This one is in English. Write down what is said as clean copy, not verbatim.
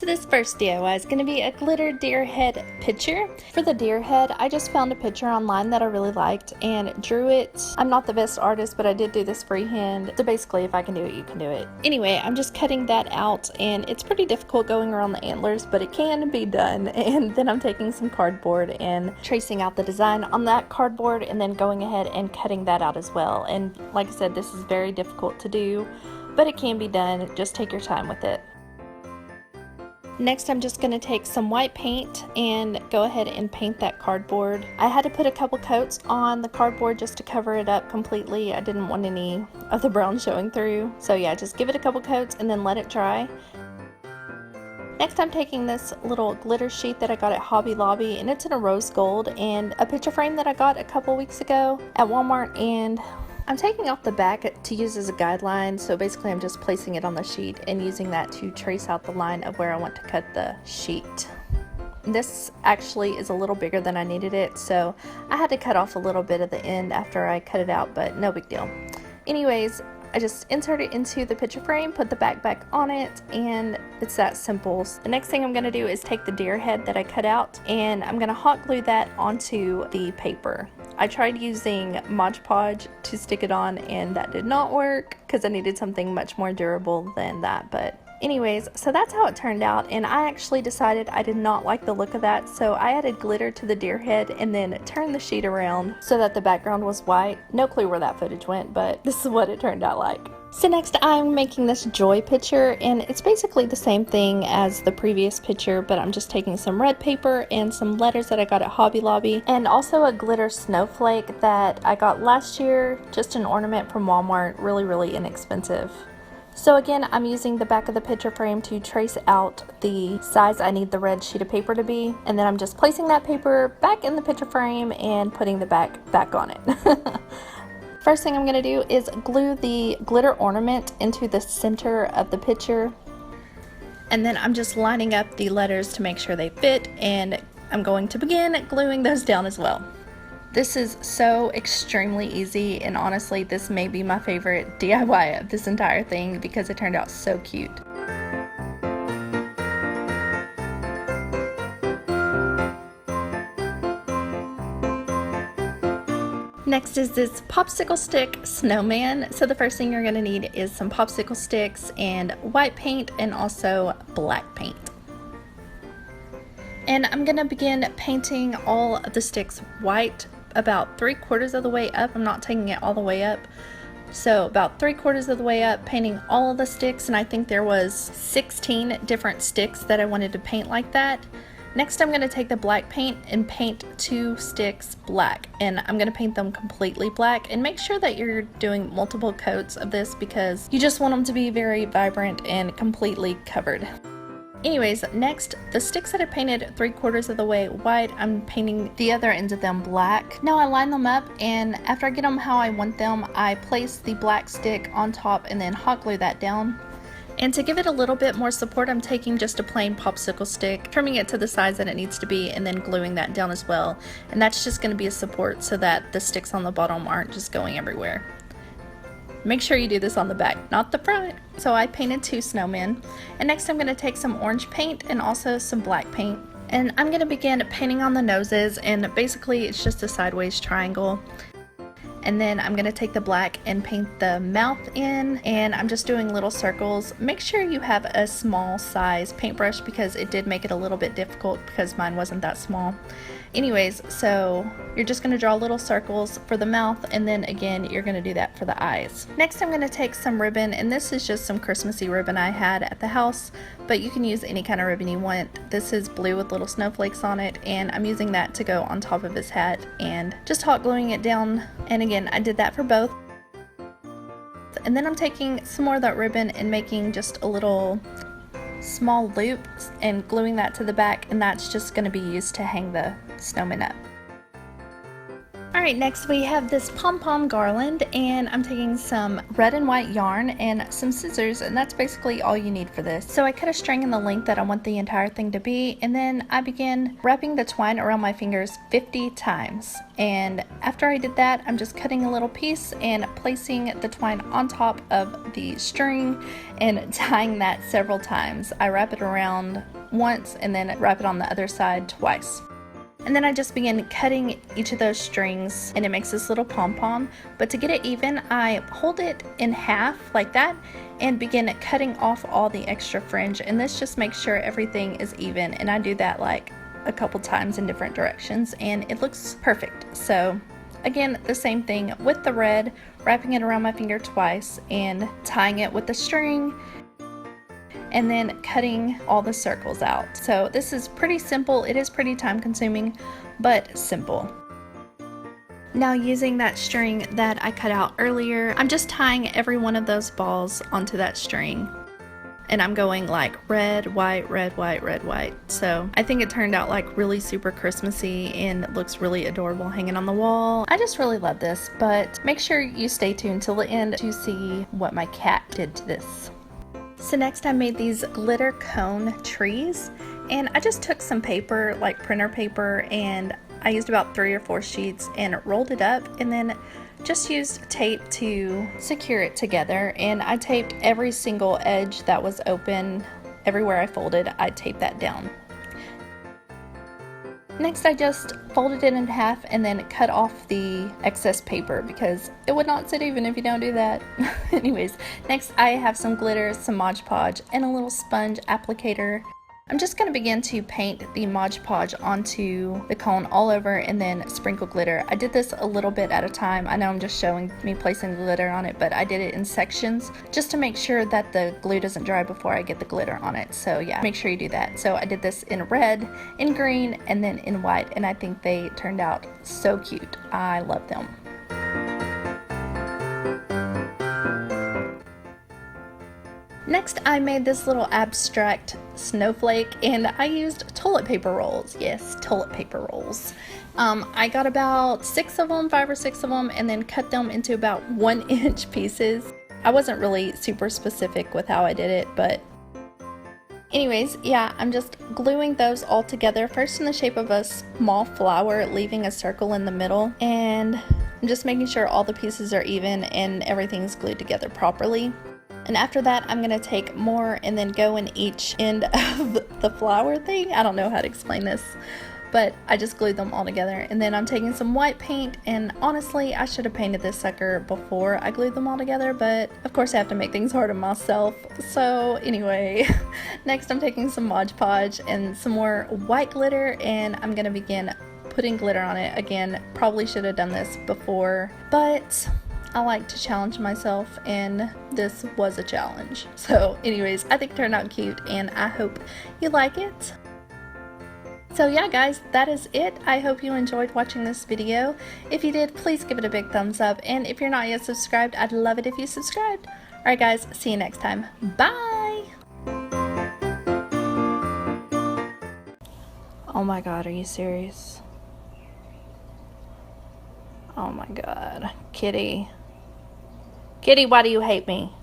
this first DIY is going to be a glitter deer head picture. For the deer head, I just found a picture online that I really liked and drew it. I'm not the best artist, but I did do this freehand. So basically, if I can do it, you can do it. Anyway, I'm just cutting that out, and it's pretty difficult going around the antlers, but it can be done. And then I'm taking some cardboard and tracing out the design on that cardboard, and then going ahead and cutting that out as well. And like I said, this is very difficult to do, but it can be done. Just take your time with it. Next, I'm just going to take some white paint and go ahead and paint that cardboard. I had to put a couple coats on the cardboard just to cover it up completely. I didn't want any of the brown showing through. So yeah, just give it a couple coats and then let it dry. Next, I'm taking this little glitter sheet that I got at Hobby Lobby, and it's in a rose gold, and a picture frame that I got a couple weeks ago at Walmart, and I'm taking off the back to use as a guideline. So basically I'm just placing it on the sheet and using that to trace out the line of where I want to cut the sheet. This actually is a little bigger than I needed it, so I had to cut off a little bit of the end after I cut it out, but no big deal. Anyways, I just insert it into the picture frame, put the back on it, and it's that simple. The next thing I'm going to do is take the deer head that I cut out, and I'm going to hot glue that onto the paper. I tried using Mod Podge to stick it on, and that did not work because I needed something much more durable than that. But anyways, so that's how it turned out, and I actually decided I did not like the look of that, so I added glitter to the deer head and then turned the sheet around so that the background was white. No clue where that footage went, but this is what it turned out like. So next, I'm making this joy picture, and it's basically the same thing as the previous picture, but I'm just taking some red paper and some letters that I got at Hobby Lobby, and also a glitter snowflake that I got last year, just an ornament from Walmart, really inexpensive. So again, I'm using the back of the picture frame to trace out the size I need the red sheet of paper to be, and then I'm just placing that paper back in the picture frame and putting the back on it. First thing I'm going to do is glue the glitter ornament into the center of the picture, and then I'm just lining up the letters to make sure they fit, and I'm going to begin gluing those down as well. This is so extremely easy, and honestly this may be my favorite DIY of this entire thing because it turned out so cute. Next is this popsicle stick snowman. So the first thing you're going to need is some popsicle sticks and white paint and also black paint. And I'm going to begin painting all of the sticks white about 3/4 of the way up. I'm not taking it all the way up. So about 3/4 of the way up, painting all of the sticks, and I think there was 16 different sticks that I wanted to paint like that. Next, I'm going to take the black paint and paint 2 sticks black, and I'm going to paint them completely black, and make sure that you're doing multiple coats of this because you just want them to be very vibrant and completely covered. Anyways, next, the sticks that I painted 3/4 of the way white, I'm painting the other ends of them black. Now I line them up, and after I get them how I want them, I place the black stick on top and then hot glue that down. And to give it a little bit more support, I'm taking just a plain popsicle stick, trimming it to the size that it needs to be, and then gluing that down as well. And that's just going to be a support so that the sticks on the bottom aren't just going everywhere. Make sure you do this on the back, not the front. So I painted 2 snowmen. And next I'm going to take some orange paint and also some black paint. And I'm going to begin painting on the noses, and basically it's just a sideways triangle. And then I'm going to take the black and paint the mouth in, and I'm just doing little circles. Make sure you have a small size paintbrush because it did make it a little bit difficult because mine wasn't that small. Anyways, so you're just going to draw little circles for the mouth, and then again you're going to do that for the eyes. Next I'm going to take some ribbon, and this is just some Christmassy ribbon I had at the house, but you can use any kind of ribbon you want. This is blue with little snowflakes on it, and I'm using that to go on top of his hat and just hot gluing it down. And again, I did that for both. And then I'm taking some more of that ribbon and making just a little small loop and gluing that to the back, and that's just going to be used to hang the snowman up. Alright, next we have this pom-pom garland, and I'm taking some red and white yarn and some scissors, and that's basically all you need for this. So I cut a string in the length that I want the entire thing to be, and then I began wrapping the twine around my fingers 50 times. And after I did that, I'm just cutting a little piece and placing the twine on top of the string and tying that several times. I wrap it around once and then wrap it on the other side twice. And then I just begin cutting each of those strings, and it makes this little pom-pom. But to get it even, I hold it in half like that and begin cutting off all the extra fringe, and this just makes sure everything is even. And I do that like a couple times in different directions, and it looks perfect. So again, the same thing with the red, wrapping it around my finger twice and tying it with the string, and then cutting all the circles out. So this is pretty simple. It is pretty time consuming, but simple. Now, using that string that I cut out earlier, I'm just tying every one of those balls onto that string. And I'm going like red, white, red, white, red, white. So I think it turned out like really super Christmassy and it looks really adorable hanging on the wall. I just really love this, but make sure you stay tuned till the end to see what my cat did to this. So next I made these glitter cone trees, and I just took some paper, like printer paper, and I used about 3 or 4 sheets and rolled it up, and then just used tape to secure it together. And I taped every single edge that was open. Everywhere I folded, I taped that down. Next, I just folded it in half and then cut off the excess paper because it would not sit even if you don't do that. Anyways, next I have some glitter, some Mod Podge, and a little sponge applicator. I'm just going to begin to paint the Mod Podge onto the cone all over and then sprinkle glitter. I did this a little bit at a time. I know I'm just showing me placing glitter on it, but I did it in sections just to make sure that the glue doesn't dry before I get the glitter on it. So yeah, make sure you do that. So I did this in red, in green, and then in white, and I think they turned out so cute. I love them. Next, I made this little abstract snowflake, and I used toilet paper rolls. Yes, toilet paper rolls. I got about 6 of them, 5 or 6 of them, and then cut them into about 1-inch pieces. I wasn't really super specific with how I did it, but anyways, yeah, I'm just gluing those all together, first in the shape of a small flower, leaving a circle in the middle, and I'm just making sure all the pieces are even and everything's glued together properly. And after that, I'm going to take more and then go in each end of the flower thing. I don't know how to explain this, but I just glued them all together. And then I'm taking some white paint, and honestly, I should have painted this sucker before I glued them all together, but of course I have to make things hard on myself. So anyway, next I'm taking some Mod Podge and some more white glitter, and I'm going to begin putting glitter on it. Again, probably should have done this before, but I like to challenge myself, and this was a challenge. So anyways, I think it turned out cute, and I hope you like it. So yeah guys, that is it. I hope you enjoyed watching this video. If you did, please give it a big thumbs up, and if you're not yet subscribed, I'd love it if you subscribed. Alright guys, see you next time. Bye! Oh my god, are you serious? Oh my god. Kitty. Kitty, why do you hate me?